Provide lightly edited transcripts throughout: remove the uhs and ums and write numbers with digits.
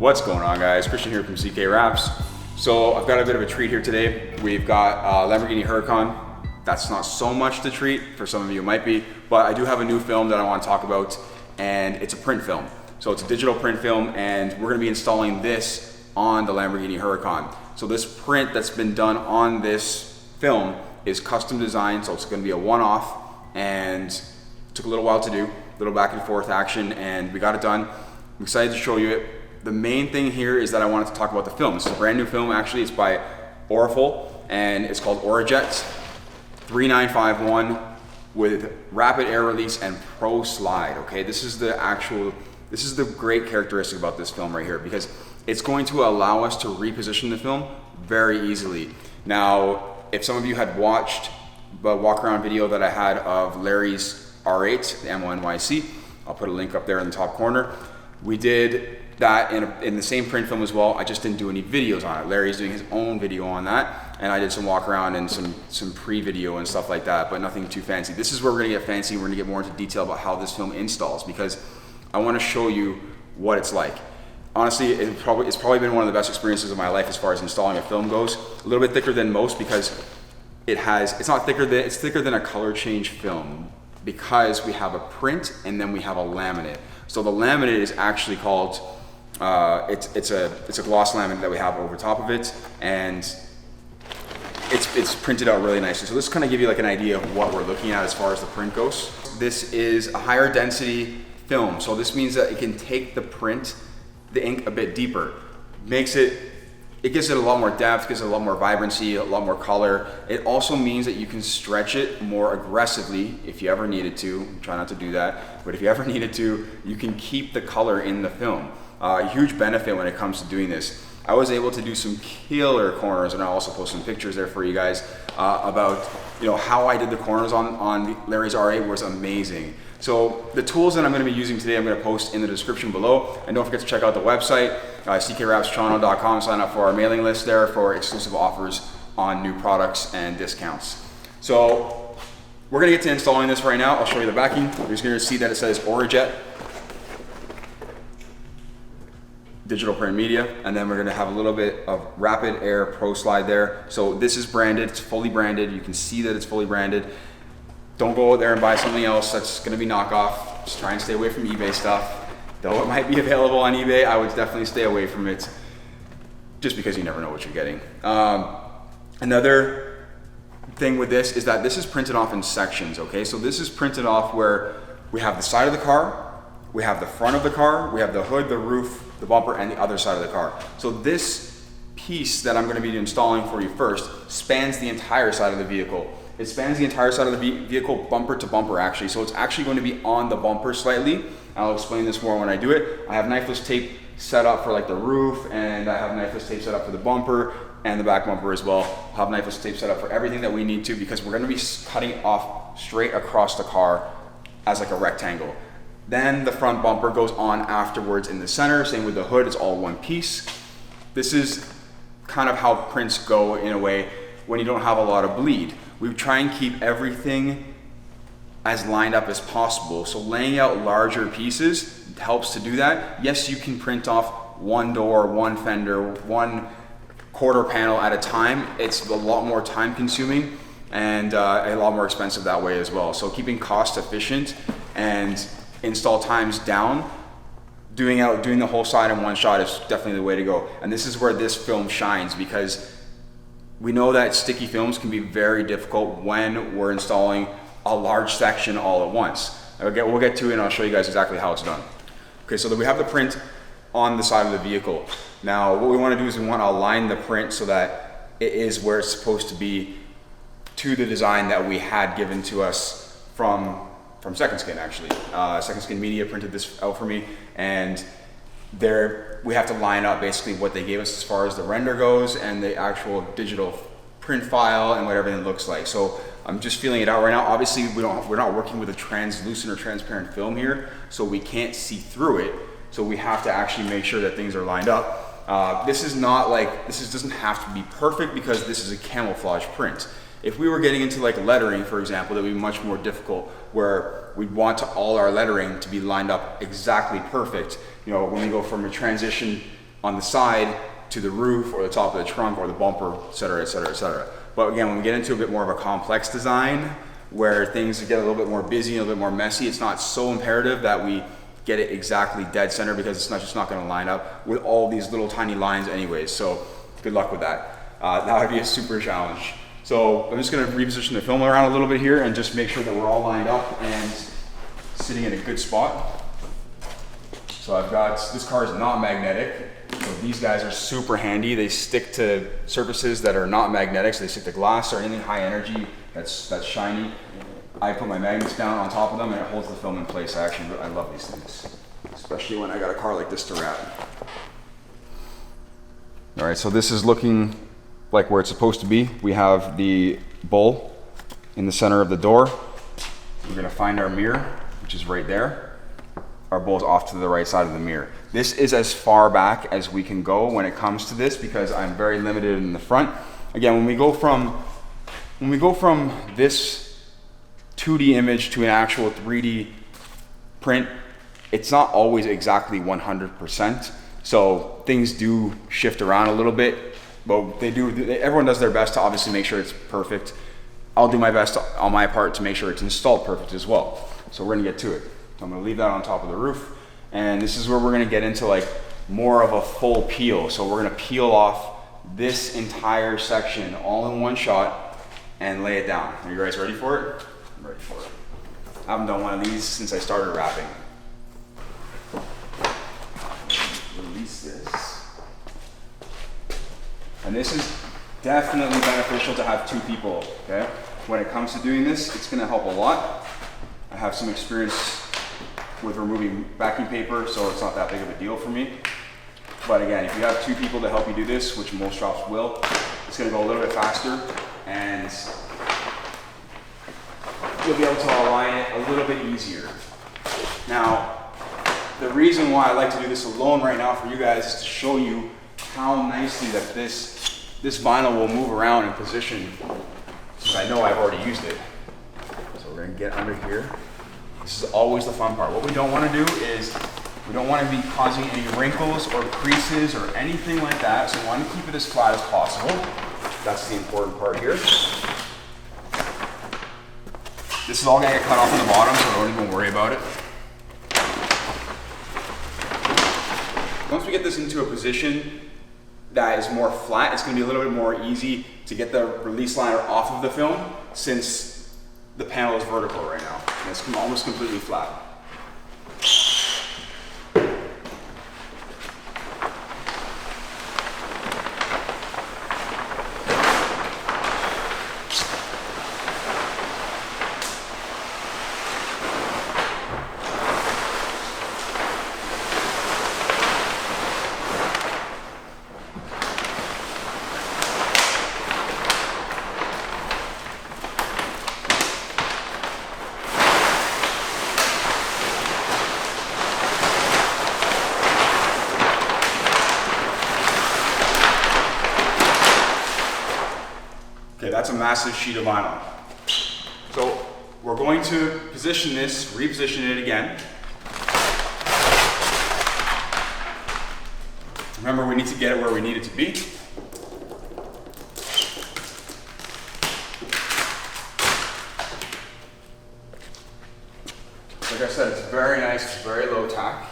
What's going on, guys? Christian here from CK Wraps. So I've got a bit of a treat here today. We've got Lamborghini Huracan. That's not so much the treat, for some of you it might be, but I do have a new film that I want to talk about, and it's a print film. So it's a digital print film, and we're going to be installing this on the Lamborghini Huracan. So this print that's been done on this film is custom designed, so it's going to be a one-off, and it took a little while to do, a little back and forth action, and we got it done. I'm excited to show you it. The main thing here is that I wanted to talk about the film. This is a brand new film, actually. It's by Orafol, and it's called Orajet 3951 with rapid air release and ProSlide. Okay, this is the great characteristic about this film right here, because it's going to allow us to reposition the film very easily. Now, if some of you had watched the walk around video that I had of Larry's R8, the MO-NYC, I'll put a link up there in the top corner. We did that in the same print film as well. I just didn't do any videos on it. Larry's doing his own video on that, and I did some walk around and some pre-video and stuff like that, but nothing too fancy. This is where we're gonna get fancy. We're gonna get more into detail about how this film installs, because I wanna show you what it's like. Honestly, it's probably been one of the best experiences of my life as far as installing a film goes. A little bit thicker than most, because it's thicker than a color change film, because we have a print and then we have a laminate. So the laminate is actually called, it's a gloss laminate that we have over top of it, and it's printed out really nicely. So this kind of give you like an idea of what we're looking at as far as the print goes. This is a higher density film, so this means that it can take the print, the ink a bit deeper, it gives it a lot more depth, gives it a lot more vibrancy, a lot more color. It also means that you can stretch it more aggressively if you ever needed to. Try not to do that, but if you ever needed to, you can keep the color in the film. A huge benefit when it comes to doing this. I was able to do some killer corners, and I'll also post some pictures there for you guys about how I did the corners on Larry's R8 was amazing. So the tools that I'm going to be using today, I'm going to post in the description below, and don't forget to check out the website, ckwrapstoronto.com. Sign up for our mailing list there for exclusive offers on new products and discounts. So we're going to get to installing this right now. I'll show you the backing. You're just going to see that it says Orajet digital print media, and then we're going to have a little bit of rapid air ProSlide there. So this is branded, it's fully branded. You can see that it's fully branded. Don't go out there and buy something else that's going to be knockoff. Just try and stay away from eBay stuff. Though it might be available on eBay, I would definitely stay away from it, just because you never know what you're getting. Another thing with this is that this is printed off in sections, okay? So this is printed off where we have the side of the car, we have the front of the car, we have the hood, the roof, the bumper, and the other side of the car. So this piece that I'm going to be installing for you first spans the entire side of the vehicle. It spans the entire side of the vehicle, bumper to bumper actually. So it's actually going to be on the bumper slightly. I'll explain this more when I do it. I have knifeless tape set up for like the roof, and I have knifeless tape set up for the bumper and the back bumper as well. I'll have knifeless tape set up for everything that we need to, because we're going to be cutting off straight across the car as like a rectangle. Then the front bumper goes on afterwards in the center. Same with the hood, it's all one piece. This is kind of how prints go in a way when you don't have a lot of bleed. We try and keep everything as lined up as possible. So laying out larger pieces helps to do that. Yes, you can print off one door, one fender, one quarter panel at a time. It's a lot more time consuming and a lot more expensive that way as well. So keeping cost efficient and install times down, doing the whole side in one shot is definitely the way to go. And this is where this film shines, because we know that sticky films can be very difficult when we're installing a large section all at once. We'll get to it, and I'll show you guys exactly how it's done. Okay, so that we have the print on the side of the vehicle. Now, what we want to do is we want to align the print so that it is where it's supposed to be to the design that we had given to us from Second Skin, actually. Second Skin Media printed this out for me, and we have to line up basically what they gave us as far as the render goes and the actual digital print file and what everything looks like. So I'm just feeling it out right now. Obviously, we're not working with a translucent or transparent film here, so we can't see through it. So we have to actually make sure that things are lined up. This doesn't have to be perfect, because this is a camouflage print. If we were getting into like lettering, for example, that would be much more difficult, where we'd want all our lettering to be lined up exactly perfect. When we go from a transition on the side to the roof or the top of the trunk or the bumper, et cetera, et cetera, et cetera. But again, when we get into a bit more of a complex design where things get a little bit more busy, a little bit more messy, it's not so imperative that we get it exactly dead center, because it's just not gonna line up with all these little tiny lines anyways. So good luck with that. That would be a super challenge. So I'm just gonna reposition the film around a little bit here and just make sure that we're all lined up and sitting in a good spot. So I've got, this car is not magnetic. So these guys are super handy. They stick to surfaces that are not magnetic. So they stick to glass or anything high energy that's shiny. I put my magnets down on top of them and it holds the film in place. I love these things, especially when I got a car like this to wrap. All right, so this is looking like where it's supposed to be. We have the bowl in the center of the door. We're gonna find our mirror, which is right there. Our bowl's off to the right side of the mirror. This is as far back as we can go when it comes to this, because I'm very limited in the front. Again, when we go from this 2D image to an actual 3D print, it's not always exactly 100%. So things do shift around a little bit, but everyone does their best to obviously make sure it's perfect. I'll do my best on my part to make sure it's installed perfect as well. So we're gonna get to it. So I'm gonna leave that on top of the roof. And this is where we're gonna get into like more of a full peel. So we're gonna peel off this entire section all in one shot and lay it down. Are you guys ready for it? I'm ready for it. I haven't done one of these since I started wrapping. Release this. And this is definitely beneficial to have two people, okay? When it comes to doing this, it's gonna help a lot. I have some experience with removing vacuum paper, so it's not that big of a deal for me. But again, if you have two people to help you do this, which most shops will, it's gonna go a little bit faster and you'll be able to align it a little bit easier. Now, the reason why I like to do this alone right now for you guys is to show you how nicely that this vinyl will move around in position, since I know I've already used it. So we're gonna get under here. This is always the fun part. What we don't wanna do is, we don't wanna be causing any wrinkles or creases or anything like that, so we wanna keep it as flat as possible. That's the important part here. This is all gonna get cut off on the bottom, so don't even worry about it. Once we get this into a position that is more flat, it's gonna be a little bit more easy to get the release liner off of the film, since the panel is vertical right now. And it's almost completely flat. Okay, that's a massive sheet of vinyl. So we're going to position this, reposition it again. Remember, we need to get it where we need it to be. Like I said, it's very nice, it's very low tack.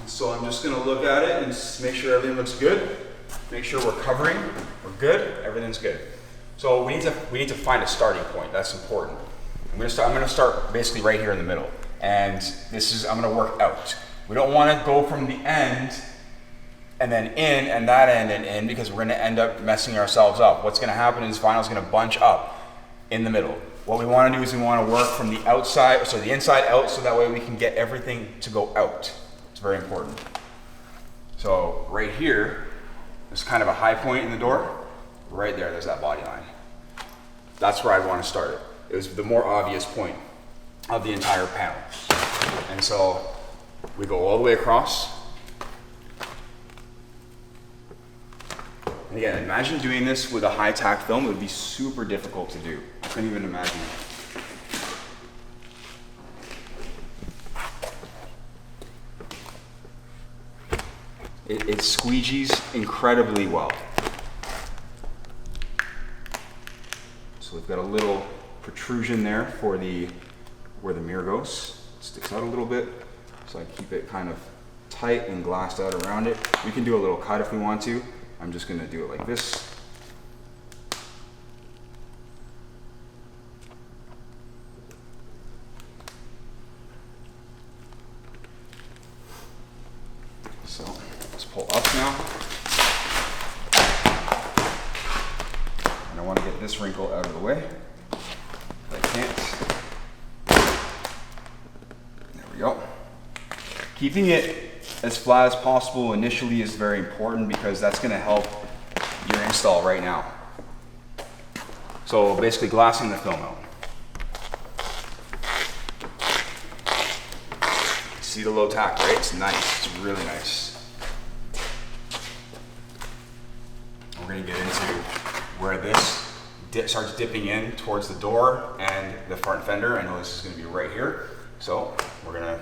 So I'm just gonna look at it and make sure everything looks good. Make sure we're covering, we're good, everything's good. So we need to find a starting point, that's important. I'm gonna start basically right here in the middle. And I'm gonna work out. We don't wanna go from the end and then in and that end and in, because we're gonna end up messing ourselves up. What's gonna happen is vinyl's gonna bunch up in the middle. What we wanna do is we wanna work from the outside, so the inside out, so that way we can get everything to go out. Very important. So right here, there's kind of a high point in the door. Right there's that body line. That's where I'd want to start it. It was the more obvious point of the entire panel. And so we go all the way across, And again, imagine doing this with a high tack film. It would be super difficult to do. I couldn't even imagine it. It squeegees incredibly well. So we've got a little protrusion there for where the mirror goes. It sticks out a little bit, so I keep it kind of tight and glassed out around it. We can do a little cut if we want to. I'm just gonna do it like this. So let's pull up now. And I want to get this wrinkle out of the way. If I can't. There we go. Keeping it as flat as possible initially is very important because that's going to help your install right now. So basically glassing the film out. See the low tack, right? It's nice, it's really nice. We're going to get into where this starts dipping in towards the door and the front fender. I know this is going to be right here, so we're gonna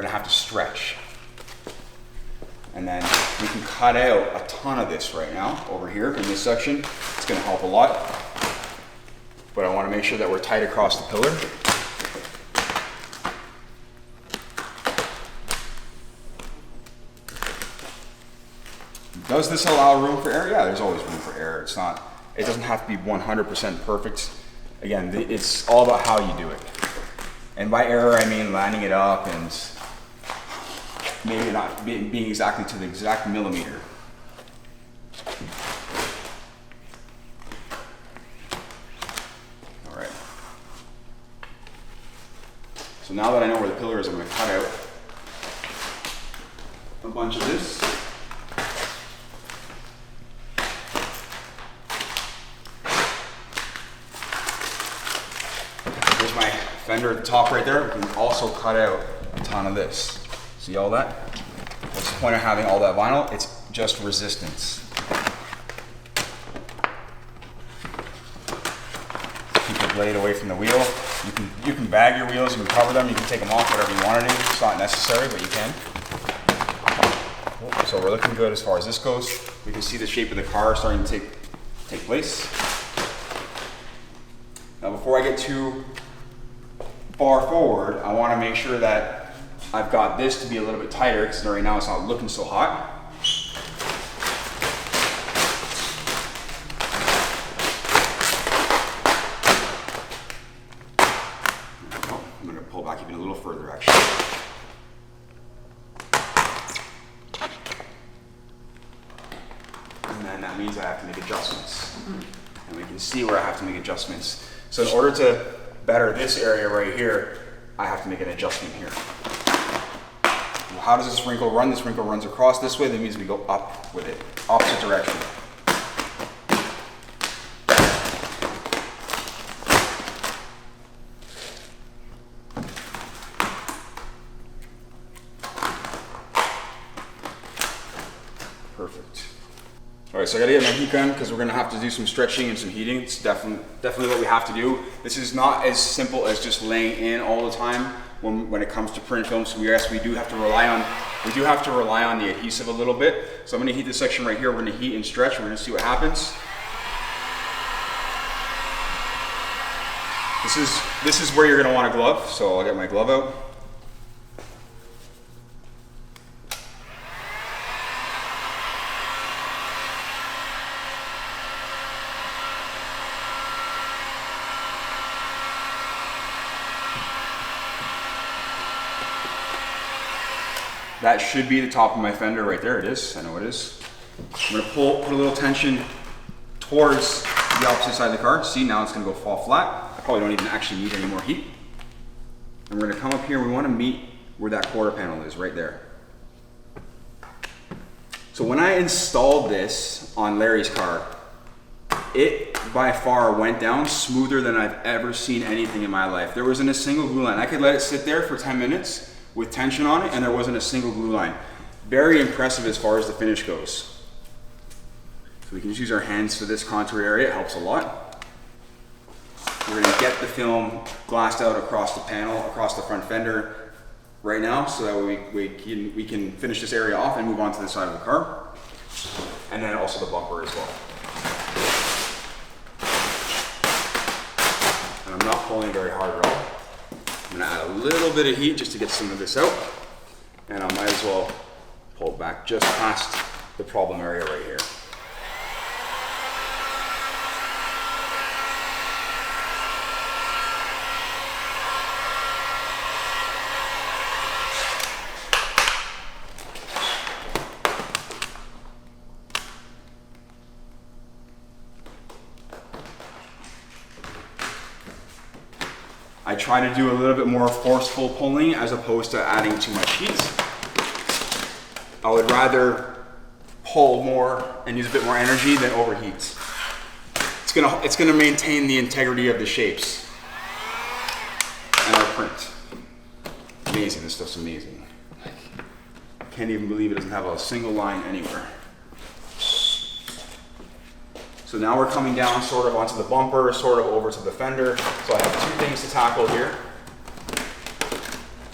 have to stretch. And then we can cut out a ton of this right now over here in this section. It's gonna help a lot. But I wanna make sure that we're tight across the pillar. Does this allow room for air? Yeah, there's always room for air. It doesn't have to be 100% perfect. Again, it's all about how you do it. And by error, I mean lining it up and maybe not being exactly to the exact millimeter. All right. So now that I know where the pillar is, I'm going to cut out a bunch of this. There's my fender at the top right there. We can also cut out a ton of this. See all that? What's the point of having all that vinyl? It's just resistance. Keep the blade away from the wheel. You can bag your wheels, you can cover them, you can take them off, whatever you want to do. It's not necessary, but you can. So we're looking good as far as this goes. We can see the shape of the car starting to take place. Now before I get too far forward, I want to make sure that I've got this to be a little bit tighter because right now it's not looking so hot. I'm going to pull back even a little further actually. And then that means I have to make adjustments. And we can see where I have to make adjustments. So in order to better this area right here, I have to make an adjustment here. How does this wrinkle run? This wrinkle runs across this way. That means we go up with it, opposite direction. Perfect. All right, so I gotta get my heat gun because we're gonna have to do some stretching and some heating. It's definitely what we have to do. This is not as simple as just laying in all the time. When it comes to print film, so we do have to rely on the adhesive a little bit. So I'm going to heat this section right here. We're going to heat and stretch. We're going to see what happens. This is where you're going to want a glove. So I'll get my glove out. That should be the top of my fender right there. It is, I know it is. I'm gonna put a little tension towards the opposite side of the car. See, now it's gonna go fall flat. I probably don't even actually need any more heat. And we're gonna come up here, we wanna meet where that quarter panel is, right there. So when I installed this on Larry's car, it by far went down smoother than I've ever seen anything in my life. There wasn't a single glue line. I could let it sit there for 10 minutes with tension on it and there wasn't a single glue line. Very impressive as far as the finish goes. So we can just use our hands for this contour area, it helps a lot. We're gonna get the film glassed out across the panel, across the front fender right now, so that we can finish this area off and move on to the side of the car. And then also the bumper as well. And I'm not pulling very hard at all. I'm gonna add a little bit of heat just to get some of this out. And I might as well pull it back just past the problem area right here. I try to do a little bit more forceful pulling as opposed to adding too much heat. I would rather pull more and use a bit more energy than overheat. It's gonna maintain the integrity of the shapes and our print. Amazing, this stuff's amazing. I can't even believe it doesn't have a single line anywhere. So now we're coming down sort of onto the bumper, sort of over to the fender. So I have two things to tackle here.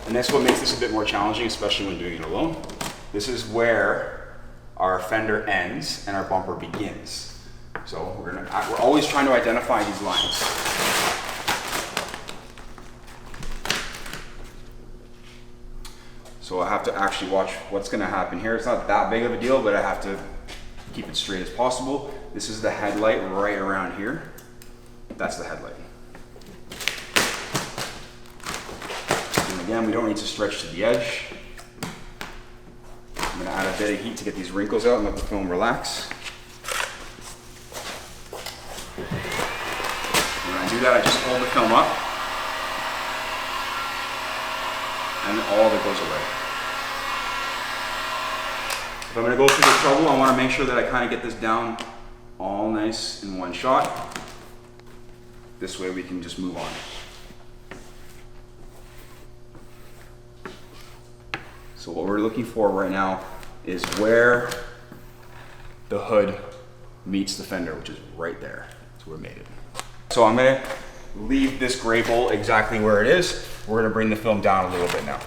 And that's what makes this a bit more challenging, especially when doing it alone. This is where our fender ends and our bumper begins. So we're always trying to identify these lines. So I have to actually watch what's gonna happen here. It's not that big of a deal, but I have to keep it straight as possible. This is the headlight right around here. That's the headlight. And again, we don't need to stretch to the edge. I'm gonna add a bit of heat to get these wrinkles out and let the film relax. When I do that, I just hold the film up and all of it goes away. If I'm gonna go through the trouble, I wanna make sure that I kind of get this down all nice in one shot. This way we can just move on. So what we're looking for right now is where the hood meets the fender, which is right there. That's where we made it. So I'm gonna leave this gray bolt exactly where it is. We're gonna bring the film down a little bit now.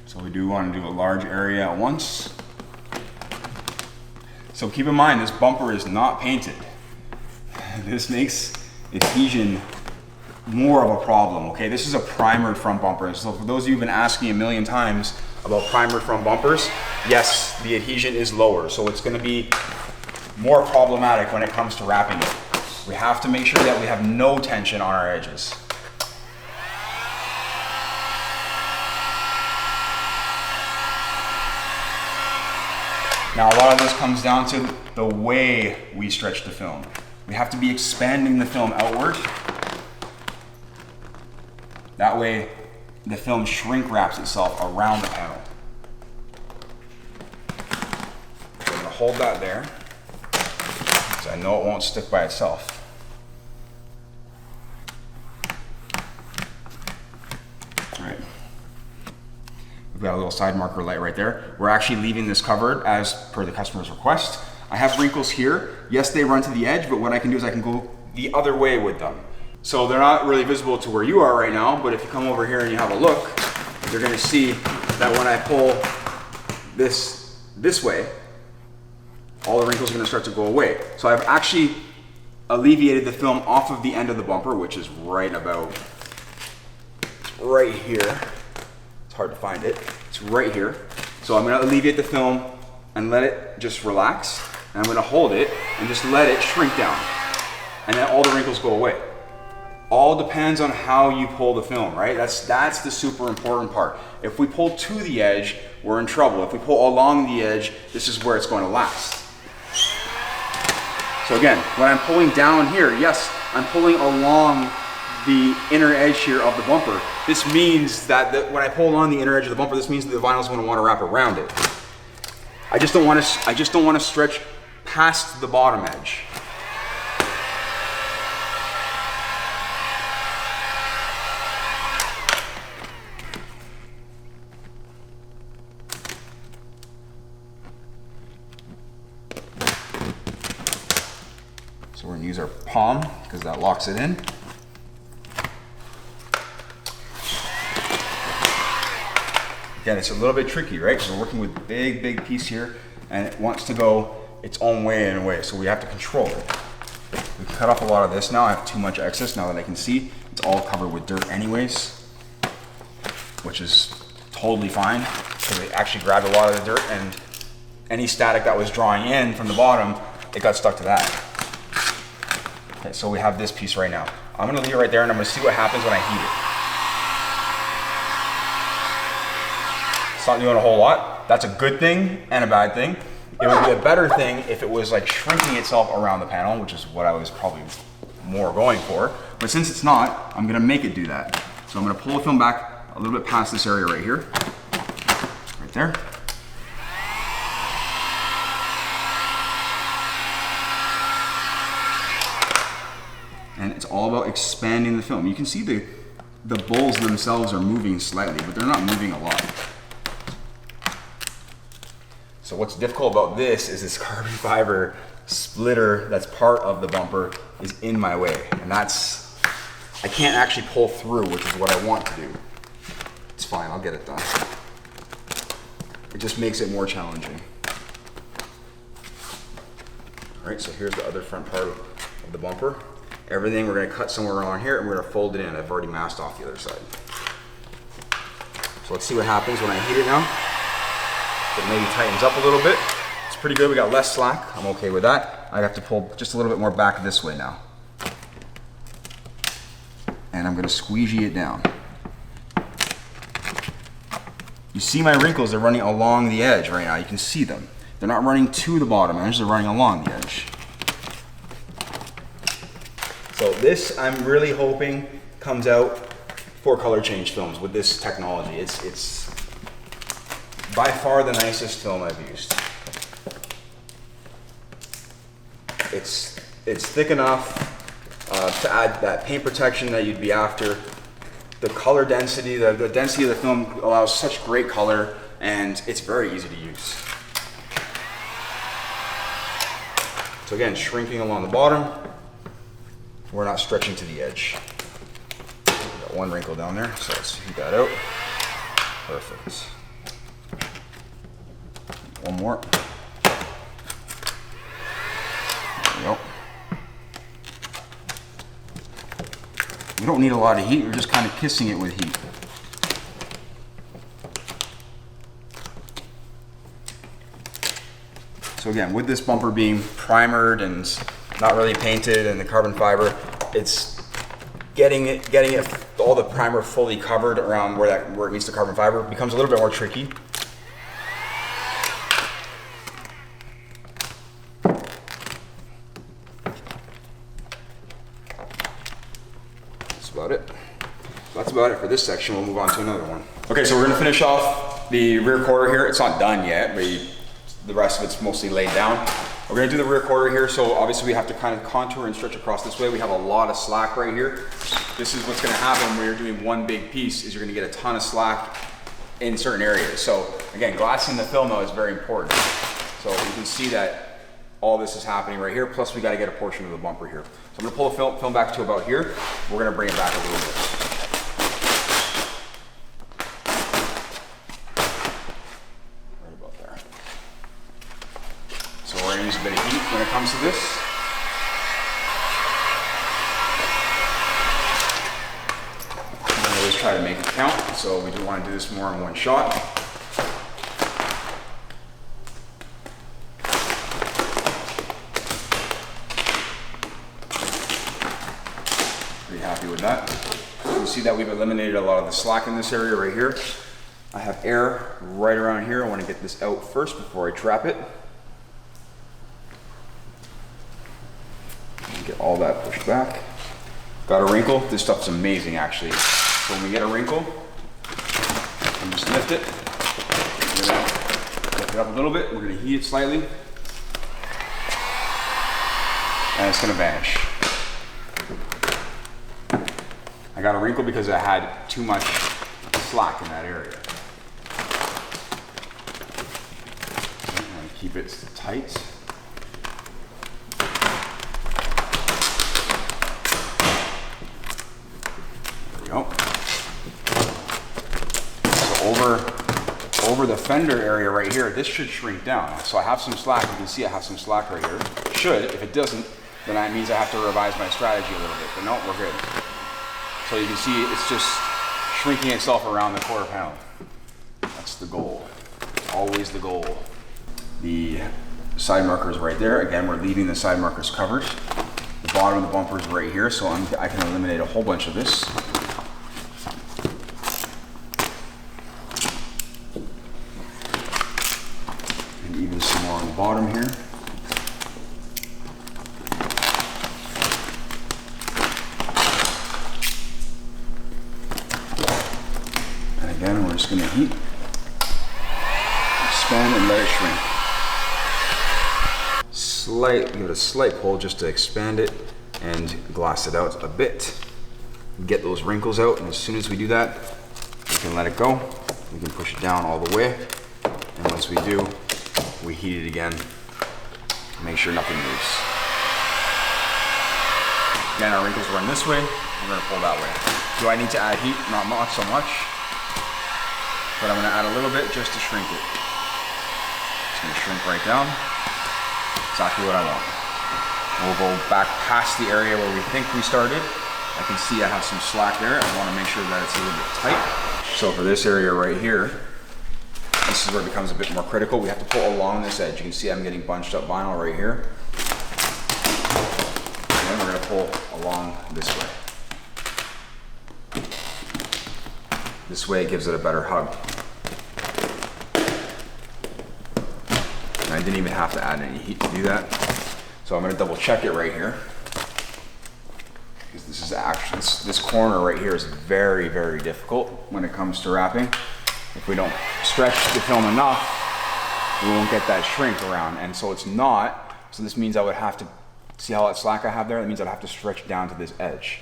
So we do want to do a large area at once. So keep in mind, this bumper is not painted. This makes adhesion more of a problem, okay? This is a primered front bumper. So for those of you who've been asking a million times about primered front bumpers, yes, the adhesion is lower. So it's gonna be more problematic when it comes to wrapping it. We have to make sure that we have no tension on our edges. Now a lot of this comes down to the way we stretch the film. We have to be expanding the film outward. That way the film shrink wraps itself around the panel. So I'm gonna hold that there, because I know it won't stick by itself. All right. We've got a little side marker light right there. We're actually leaving this covered as per the customer's request. I have wrinkles here. Yes, they run to the edge, but what I can do is I can go the other way with them. So they're not really visible to where you are right now, but if you come over here and you have a look, you're gonna see that when I pull this way, all the wrinkles are gonna start to go away. So I've actually alleviated the film off of the end of the bumper, which is right about right here. Hard to find it. It's right here. So I'm going to alleviate the film and let it just relax. And I'm going to hold it and just let it shrink down. And then all the wrinkles go away. All depends on how you pull the film, right? That's the super important part. If we pull to the edge, we're in trouble. If we pull along the edge, this is where it's going to last. So again, when I'm pulling down here, yes, I'm pulling along the inner edge here of the bumper. This means that when I pull on the inner edge of the bumper, this means that the vinyl is going to want to wrap around it. I just don't want to stretch past the bottom edge. palm because that locks it in. Again, it's a little bit tricky, right? Because we're working with a big piece here and it wants to go its own way in a way, so we have to control it. We can cut off a lot of this now. I have too much excess now that I can see. It's all covered with dirt anyways, which is totally fine because it actually grabbed a lot of the dirt and any static that was drawing in from the bottom, it got stuck to that. Okay, so we have this piece right now. I'm gonna leave it right there and I'm gonna see what happens when I heat it. It's not doing a whole lot. That's a good thing and a bad thing. It would be a better thing if it was like shrinking itself around the panel, which is what I was probably more going for. But since it's not, I'm gonna make it do that. So I'm gonna pull the film back a little bit past this area right here, right there. And it's all about expanding the film. You can see the bowls themselves are moving slightly, but they're not moving a lot. So what's difficult about this is this carbon fiber splitter that's part of the bumper is in my way. And I can't actually pull through, which is what I want to do. It's fine, I'll get it done. It just makes it more challenging. All right, so here's the other front part of the bumper. Everything we're gonna cut somewhere around here and we're gonna fold it in. I've already masked off the other side. So let's see what happens when I heat it now. It maybe tightens up a little bit. It's pretty good, we got less slack. I'm okay with that. I have to pull just a little bit more back this way now. And I'm gonna squeegee it down. You see my wrinkles, they're running along the edge right now. You can see them. They're not running to the bottom edge, they're running along the edge. So this, I'm really hoping, comes out for color change films with this technology. It's by far the nicest film I've used. It's thick enough to add that paint protection that you'd be after. The color density, the density of the film allows such great color, and it's very easy to use. So again, shrinking along the bottom. We're not stretching to the edge. Got one wrinkle down there, so let's heat that out. Perfect. One more. There we go. We don't need a lot of heat, we're just kind of kissing it with heat. So again, with this bumper being primered and not really painted and the carbon fiber, it's getting it all the primer fully covered around where it meets the carbon fiber becomes a little bit more tricky. That's about it. So that's about it for this section. We'll move on to another one. Okay, so we're gonna finish off the rear quarter here. It's not done yet, but the rest of it's mostly laid down. We're gonna do the rear quarter here, so obviously we have to kind of contour and stretch across this way. We have a lot of slack right here. This is what's gonna happen when you're doing one big piece, is you're gonna get a ton of slack in certain areas. So again, glassing the film though is very important. So you can see that all this is happening right here, plus we gotta get a portion of the bumper here. So I'm gonna pull the film back to about here. We're gonna bring it back a little bit. Use a bit of heat when it comes to this. I always try to make it count, so we do want to do this more in one shot. Pretty happy with that. You can see that we've eliminated a lot of the slack in this area right here. I have air right around here. I want to get this out first before I trap it. Get all that pushed back. Got a wrinkle. This stuff's amazing actually. So when we get a wrinkle, and just lift it. We're gonna lift it up a little bit. We're gonna heat it slightly. And it's gonna vanish. I got a wrinkle because I had too much slack in that area. So I'm gonna keep it tight. over the fender area right here, this should shrink down. So I have some slack. You can see I have some slack right here. Should. If it doesn't, then that means I have to revise my strategy a little bit. But no, we're good. So you can see it's just shrinking itself around the quarter panel. That's the goal. Always the goal. The side markers right there. Again, we're leaving the side markers covered. The bottom of the bumper is right here, so I can eliminate a whole bunch of this. And even some more on the bottom here. And again, we're just going to heat, expand, and let it shrink. Give it a slight pull just to expand it and gloss it out a bit. Get those wrinkles out, and as soon as we do that, we can let it go. We can push it down all the way, and once we do, we heat it again. Make sure nothing moves. Again, our wrinkles run this way, we're gonna pull that way. Do I need to add heat? Not much, so much, but I'm gonna add a little bit just to shrink it. It's gonna shrink right down. Exactly what I want. We'll go back past the area where we think we started. I can see I have some slack there. I want to make sure that it's a little bit tight. So for this area right here, this is where it becomes a bit more critical. We have to pull along this edge. You can see I'm getting bunched up vinyl right here. And then we're going to pull along this way. This way it gives it a better hug. And I didn't even have to add any heat to do that. So I'm going to double check it right here. Because this is actually, this corner right here is very, very difficult when it comes to wrapping. If we don't stretch the film enough, we won't get that shrink around. And so it's not, so this means I would have to, see how that slack I have there? That means I'd have to stretch down to this edge.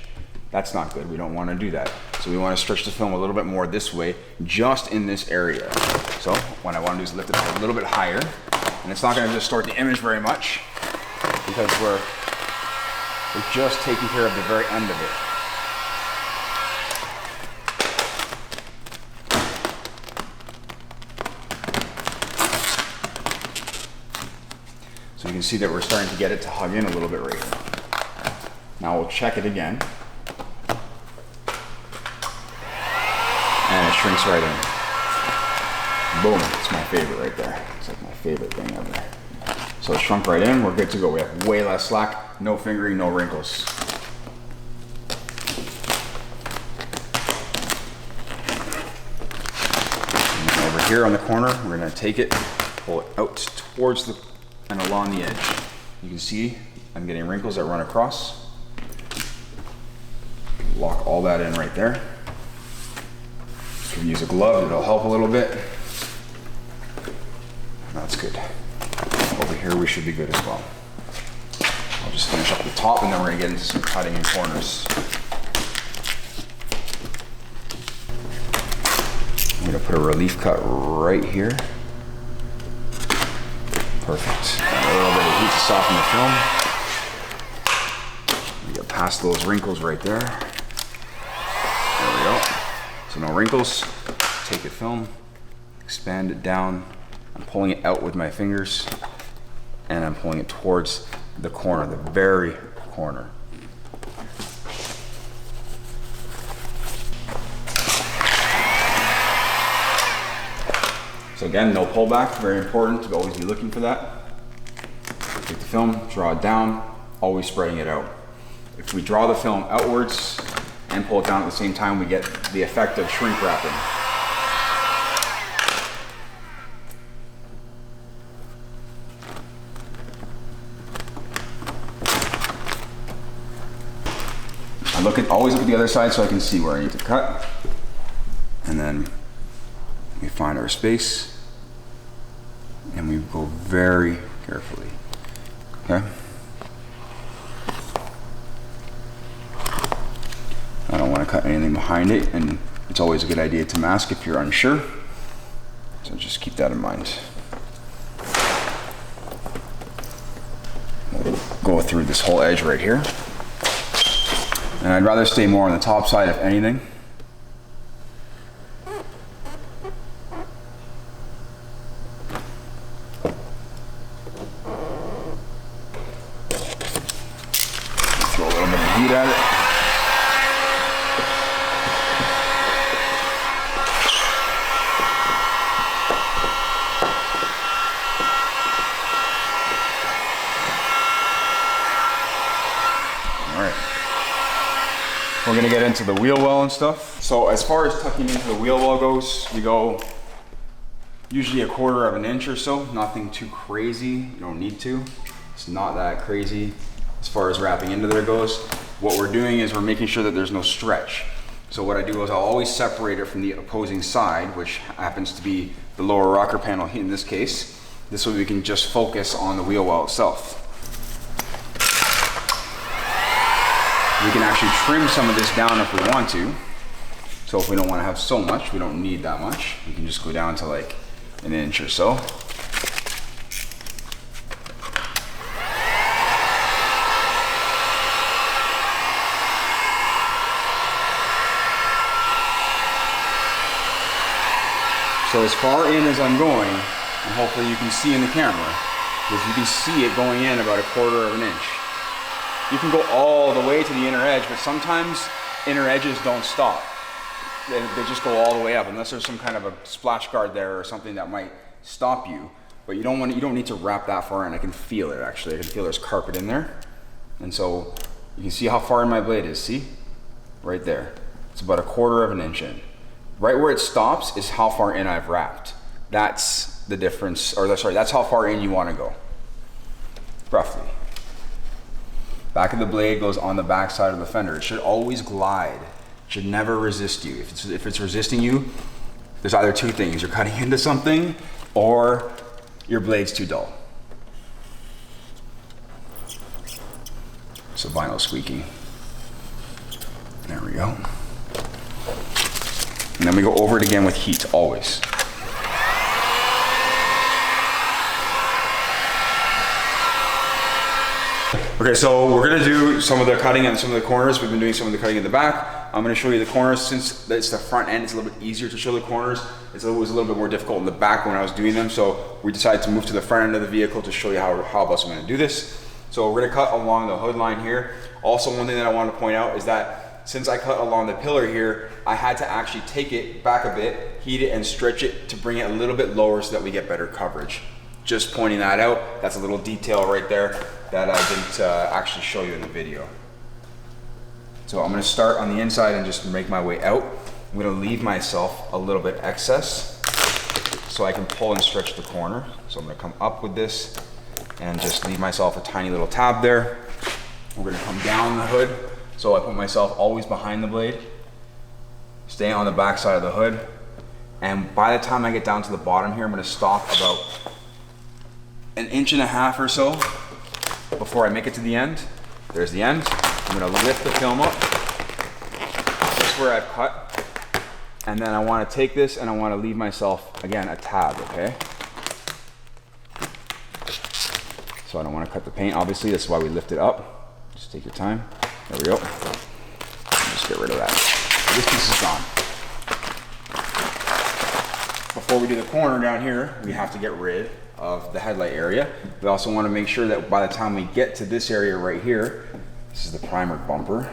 That's not good, we don't want to do that. So we want to stretch the film a little bit more this way, just in this area. So what I want to do is lift it up a little bit higher. And it's not going to distort the image very much because we're just taking care of the very end of it. So you can see that we're starting to get it to hug in a little bit right here. Now we'll check it again. And it shrinks right in. Boom, it's my favorite right there. It's like my favorite thing ever. So it shrunk right in, we're good to go. We have way less slack, no fingering, no wrinkles. And then over here on the corner, we're gonna take it, pull it out towards the, and along the edge. You can see I'm getting wrinkles that run across. Lock all that in right there. You can use a glove, it'll help a little bit. That's good. Over here we should be good as well. I'll just finish up the top and then we're gonna get into some cutting in corners. I'm gonna put a relief cut right here. Perfect. A little bit of heat to soften the film. We get past those wrinkles right there. There we go. So no wrinkles. Take the film, expand it down. I'm pulling it out with my fingers and I'm pulling it towards the corner, the very corner. So again, no pullback, very important to always be looking for that. Take the film, draw it down, always spreading it out. If we draw the film outwards and pull it down at the same time, we get the effect of shrink wrapping. Always look at the other side so I can see where I need to cut. And then we find our space and we go very carefully. Okay? I don't want to cut anything behind it, and it's always a good idea to mask if you're unsure. So just keep that in mind. We'll go through this whole edge right here. And I'd rather stay more on the top side if anything. gonna get into the wheel well and stuff. So as far as tucking into the wheel well goes, we go usually 1/4 of an inch or so, nothing too crazy, you don't need to. It's not that crazy as far as wrapping into there goes. What we're doing is we're making sure that there's no stretch. So what I do is I'll always separate it from the opposing side, which happens to be the lower rocker panel in this case. This way we can just focus on the wheel well itself. We can actually trim some of this down if we want to. So if we don't want to have so much, we don't need that much. We can just go down to like an inch or so. So as far in as I'm going, and hopefully you can see in the camera, because you can see it going in about 1/4 of an inch. You can go all the way to the inner edge, but sometimes inner edges don't stop. They just go all the way up, unless there's some kind of a splash guard there or something that might stop you. But you don't need to wrap that far in. I can feel it actually. I can feel there's carpet in there. And so you can see how far in my blade is, see? Right there. It's about 1/4 of an inch in. Right where it stops is how far in I've wrapped. That's the difference, or sorry, that's how far in you want to go, roughly. Back of the blade goes on the back side of the fender. It should always glide. It should never resist you. If it's resisting you, there's either two things. You're cutting into something or your blade's too dull. So vinyl squeaking. There we go. And then we go over it again with heat, always. Okay, so we're gonna do some of the cutting and some of the corners. We've been doing some of the cutting in the back. I'm gonna show you the corners. Since it's the front end, it's a little bit easier to show the corners. It was a little bit more difficult in the back when I was doing them. So we decided to move to the front end of the vehicle to show you how else I'm gonna do this. So we're gonna cut along the hood line here. Also, one thing that I want to point out is that since I cut along the pillar here, I had to actually take it back a bit, heat it and stretch it to bring it a little bit lower so that we get better coverage. Just pointing that out. That's a little detail right there that I didn't actually show you in the video. So I'm gonna start on the inside and just make my way out. I'm gonna leave myself a little bit excess so I can pull and stretch the corner. So I'm gonna come up with this and just leave myself a tiny little tab there. We're gonna come down the hood. So I put myself always behind the blade, stay on the back side of the hood. And by the time I get down to the bottom here, I'm gonna stop about 1.5 inches or so before I make it to the end. There's the end. I'm gonna lift the film up, just where I've cut. And then I wanna take this and I wanna leave myself, again, a tab, okay? So I don't wanna cut the paint, obviously, that's why we lift it up. Just take your time. There we go. Just get rid of that. This piece is gone. Before we do the corner down here, we have to get rid of the headlight area. We also want to make sure that by the time we get to this area right here, this is the primer bumper.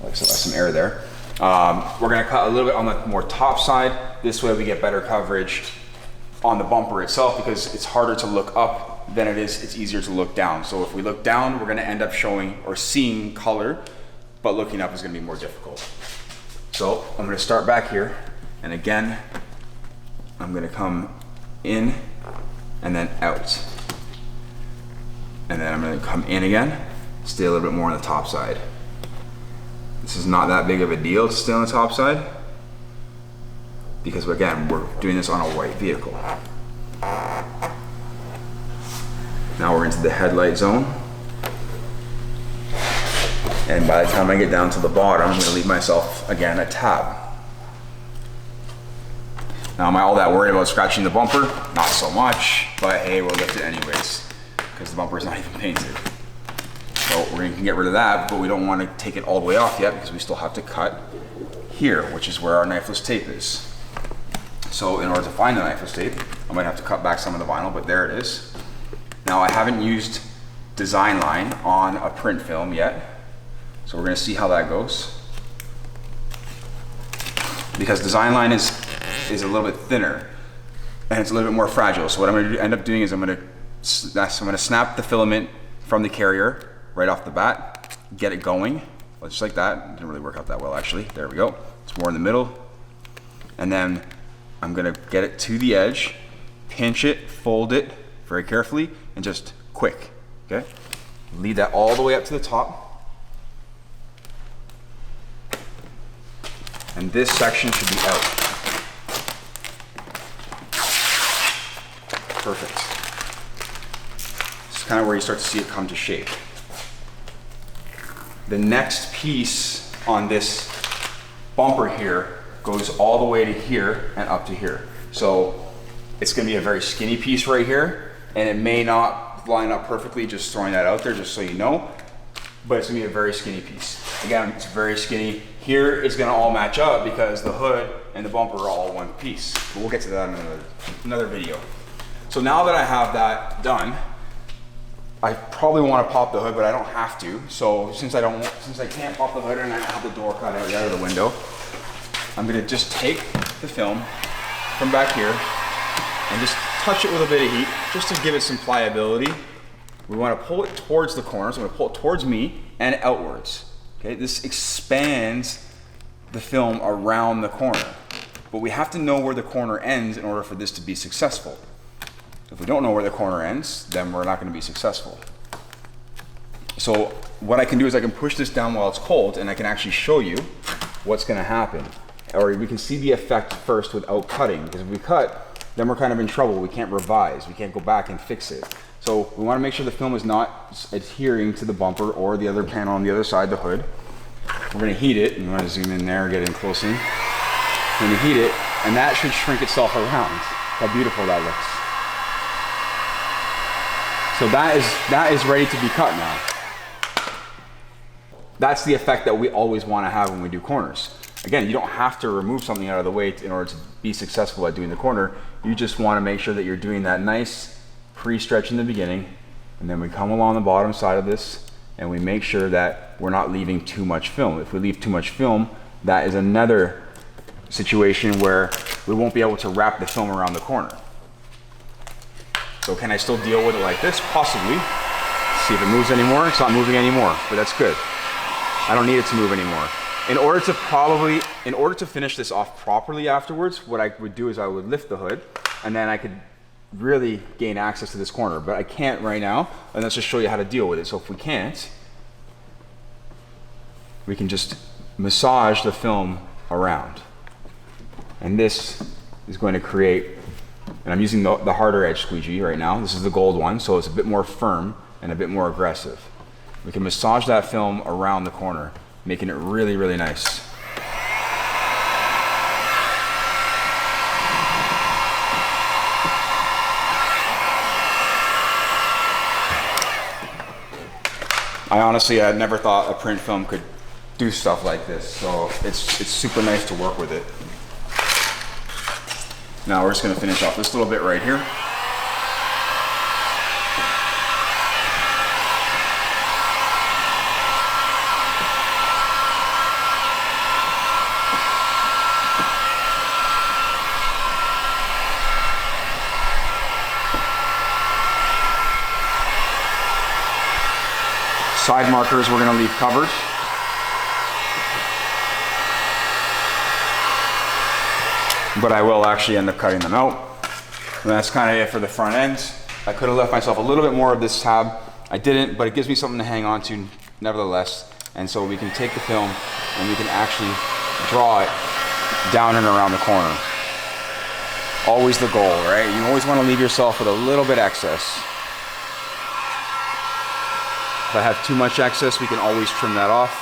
Like so, some air there. We're going to cut a little bit on the more top side. This way we get better coverage on the bumper itself because it's harder to look up than it's easier to look down. So if we look down, we're gonna end up showing or seeing color, but looking up is gonna be more difficult. So I'm gonna start back here, and again, I'm gonna come in and then out. And then I'm gonna come in again, stay a little bit more on the top side. This is not that big of a deal to stay on the top side, because again, we're doing this on a white vehicle. Now we're into the headlight zone. And by the time I get down to the bottom, I'm gonna leave myself, again, a tab. Now am I all that worried about scratching the bumper? Not so much, but hey, we'll lift it anyways, because the bumper is not even painted. So we're gonna get rid of that, but we don't wanna take it all the way off yet because we still have to cut here, which is where our knifeless tape is. So in order to find the knifeless tape, I might have to cut back some of the vinyl, but there it is. Now I haven't used design line on a print film yet, so we're gonna see how that goes. Because design line is a little bit thinner and it's a little bit more fragile. So what I'm gonna end up doing is I'm gonna snap the filament from the carrier right off the bat, get it going, just like that. Didn't really work out that well actually. There we go. It's more in the middle. And then I'm gonna get it to the edge, pinch it, fold it very carefully, and just quick, okay? Lead that all the way up to the top. And this section should be out. Perfect. This is kind of where you start to see it come to shape. The next piece on this bumper here goes all the way to here and up to here. So it's gonna be a very skinny piece right here, and it may not line up perfectly, just throwing that out there just so you know, but it's gonna be a very skinny piece. Again, it's very skinny. Here it's gonna all match up because the hood and the bumper are all one piece. But we'll get to that in another video. So now that I have that done, I probably want to pop the hood, but I don't have to. So since I can't pop the hood and I have the door cut out of the window, I'm gonna just take the film from back here and just touch it with a bit of heat, just to give it some pliability. We want to pull it towards the corners. I'm going to pull it towards me and outwards. Okay, this expands the film around the corner, but we have to know where the corner ends in order for this to be successful. If we don't know where the corner ends, then we're not going to be successful. So what I can do is I can push this down while it's cold, and I can actually show you what's going to happen. Or we can see the effect first without cutting, because if we cut, then we're kind of in trouble. We can't revise, we can't go back and fix it. So we want to make sure the film is not adhering to the bumper or the other panel on the other side, the hood. We're going to heat it, and you want to zoom in there, get in close in. We're going to heat it, and that should shrink itself around. How beautiful that looks. So that is ready to be cut now. That's the effect that we always want to have when we do corners. Again, you don't have to remove something out of the way in order to be successful at doing the corner. You just want to make sure that you're doing that nice pre-stretch in the beginning, and then we come along the bottom side of this and we make sure that we're not leaving too much film. If we leave too much film, that is another situation where we won't be able to wrap the film around the corner. So can I still deal with it like this? Possibly. See if it moves anymore. It's not moving anymore, but that's good. I don't need it to move anymore. In order to finish this off properly afterwards, what I would do is I would lift the hood, and then I could really gain access to this corner, but I can't right now, and let's just show you how to deal with it. So if we can't, we can just massage the film around. And this is going to create, and I'm using the harder edge squeegee right now. This is the gold one, so it's a bit more firm and a bit more aggressive. We can massage that film around the corner, making it really, really nice. I honestly had never thought a print film could do stuff like this, so it's super nice to work with it. Now we're just going to finish off this little bit right here. Side markers we're going to leave covered. But I will actually end up cutting them out. And that's kind of it for the front end. I could have left myself a little bit more of this tab. I didn't, but it gives me something to hang on to nevertheless. And so we can take the film and we can actually draw it down and around the corner. Always the goal, right? You always want to leave yourself with a little bit excess. If I have too much excess, we can always trim that off.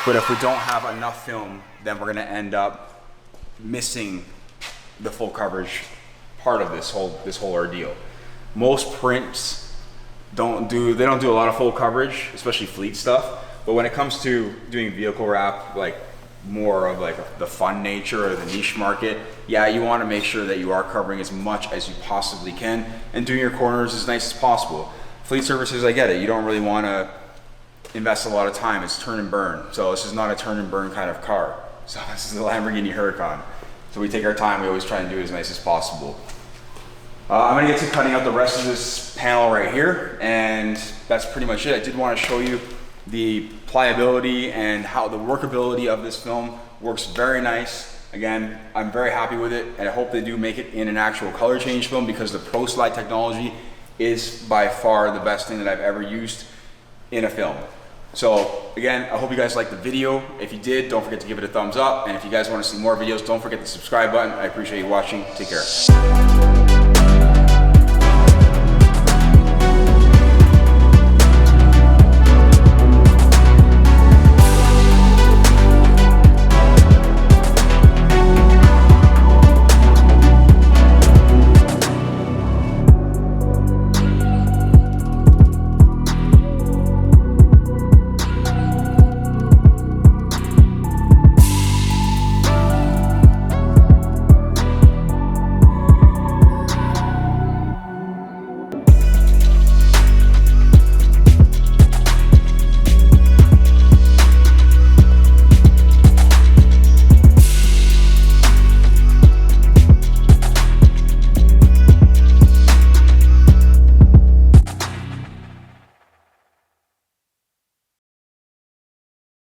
But if we don't have enough film, then we're gonna end up missing the full coverage part of this whole ordeal. Most prints don't do a lot of full coverage, especially fleet stuff. But when it comes to doing vehicle wrap, like more of like the fun nature or the niche market, yeah, you wanna make sure that you are covering as much as you possibly can and doing your corners as nice as possible. Fleet services, I get it. You don't really want to invest a lot of time. It's turn and burn. So this is not a turn and burn kind of car. So this is the Lamborghini Huracan. So we take our time. We always try and do it as nice as possible. I'm going to get to cutting out the rest of this panel right here. And that's pretty much it. I did want to show you The pliability and how the workability of this film works very nice. Again, I'm very happy with it, and I hope they do make it in an actual color change film, because the ProSlide technology is by far the best thing that I've ever used in a film. So again, I hope you guys liked the video. If you did, don't forget to give it a thumbs up. And if you guys want to see more videos, don't forget the subscribe button. I appreciate you watching. Take care.